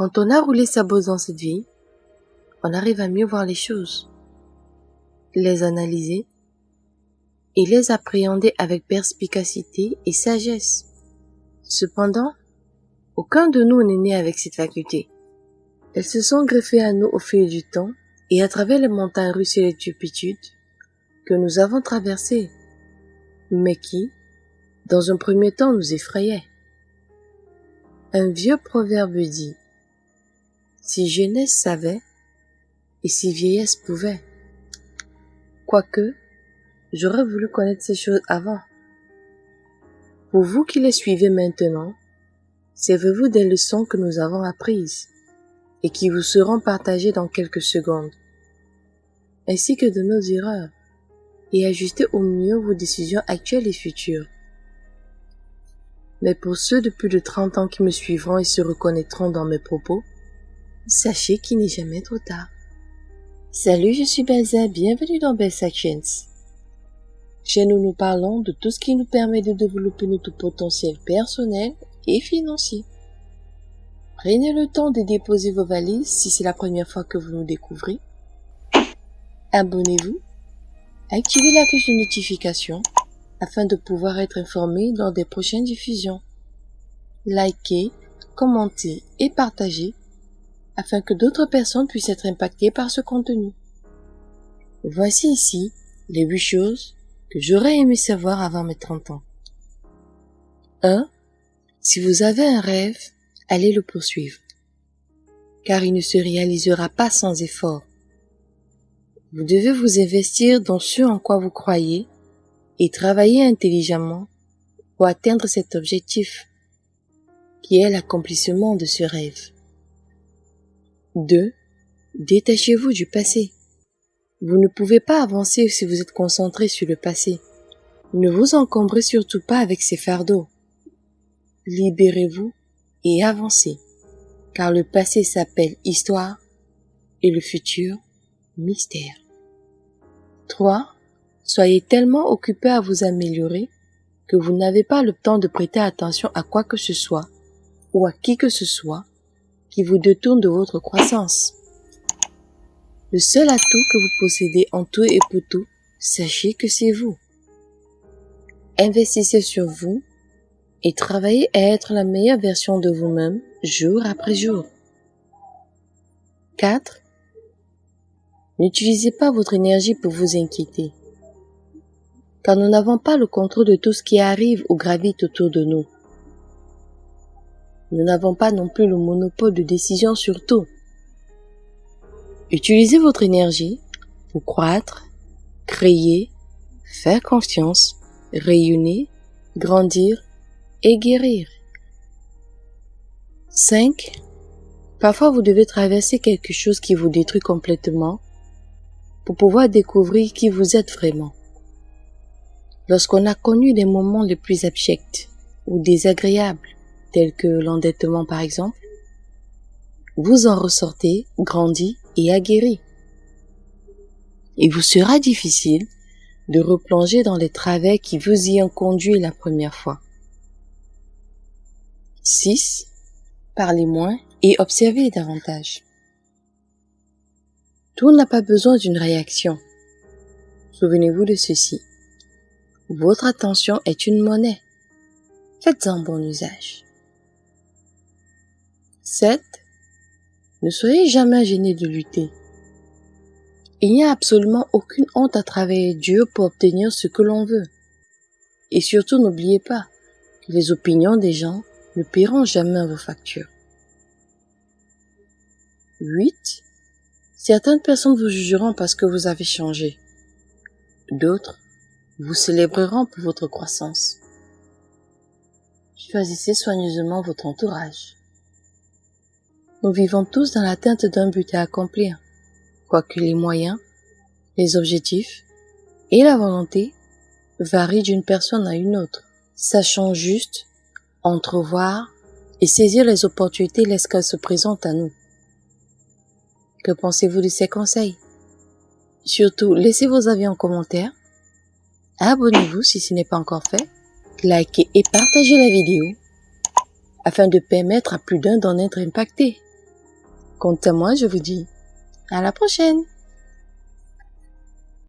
Quand on a roulé sa bosse dans cette vie, on arrive à mieux voir les choses, les analyser et les appréhender avec perspicacité et sagesse. Cependant, aucun de nous n'est né avec cette faculté. Elles se sont greffées à nous au fil du temps et à travers les montagnes russes et les turpitudes que nous avons traversées, mais qui, dans un premier temps, nous effrayaient. Un vieux proverbe dit « Si jeunesse savait, et si vieillesse pouvait ». Quoique, j'aurais voulu connaître ces choses avant. Pour vous qui les suivez maintenant, servez-vous des leçons que nous avons apprises et qui vous seront partagées dans quelques secondes, ainsi que de nos erreurs, et ajustez au mieux vos décisions actuelles et futures. Mais pour ceux de plus de 30 ans qui me suivront et se reconnaîtront dans mes propos, sachez qu'il n'est jamais trop tard. Salut, je suis Belza, bienvenue dans Belza Actions. Chez nous, nous parlons de tout ce qui nous permet de développer notre potentiel personnel et financier. Prenez le temps de déposer vos valises si c'est la première fois que vous nous découvrez. Abonnez-vous, activez la cloche de notification afin de pouvoir être informé lors des prochaines diffusions. Likez, commentez et partagez afin que d'autres personnes puissent être impactées par ce contenu. Voici ici les 8 choses que j'aurais aimé savoir avant mes 30 ans. 1. Si vous avez un rêve, allez le poursuivre, car il ne se réalisera pas sans effort. Vous devez vous investir dans ce en quoi vous croyez et travailler intelligemment pour atteindre cet objectif, qui est l'accomplissement de ce rêve. 2. Détachez-vous du passé. Vous ne pouvez pas avancer si vous êtes concentré sur le passé. Ne vous encombrez surtout pas avec ces fardeaux. Libérez-vous et avancez, car le passé s'appelle histoire et le futur mystère. 3. Soyez tellement occupé à vous améliorer que vous n'avez pas le temps de prêter attention à quoi que ce soit ou à qui que ce soit qui vous détourne de votre croissance. Le seul atout que vous possédez en tout et pour tout, sachez que c'est vous. Investissez sur vous et travaillez à être la meilleure version de vous-même jour après jour. 4. N'utilisez pas votre énergie pour vous inquiéter, car nous n'avons pas le contrôle de tout ce qui arrive ou gravite autour de nous. Nous n'avons pas non plus le monopole de décision sur tout. Utilisez votre énergie pour croître, créer, faire confiance, rayonner, grandir et guérir. 5. Parfois vous devez traverser quelque chose qui vous détruit complètement pour pouvoir découvrir qui vous êtes vraiment. Lorsqu'on a connu les moments les plus abjects ou désagréables, tels que l'endettement par exemple, vous en ressortez grandi et aguerri. Il vous sera difficile de replonger dans les travers qui vous y ont conduit la première fois. 6. Parlez moins et observez davantage. Tout n'a pas besoin d'une réaction. Souvenez-vous de ceci. Votre attention est une monnaie. Faites-en bon usage. 7. Ne soyez jamais gêné de lutter. Il n'y a absolument aucune honte à travailler dur pour obtenir ce que l'on veut. Et surtout, n'oubliez pas que les opinions des gens ne paieront jamais vos factures. 8. Certaines personnes vous jugeront parce que vous avez changé. D'autres vous célébreront pour votre croissance. Choisissez soigneusement votre entourage. Nous vivons tous dans l'atteinte d'un but à accomplir, quoique les moyens, les objectifs et la volonté varient d'une personne à une autre. Sachons juste entrevoir et saisir les opportunités lorsqu'elles se présentent à nous. Que pensez-vous de ces conseils? Surtout, laissez vos avis en commentaire, abonnez-vous si ce n'est pas encore fait, likez et partagez la vidéo afin de permettre à plus d'un d'en être impacté. Quant à moi, je vous dis à la prochaine.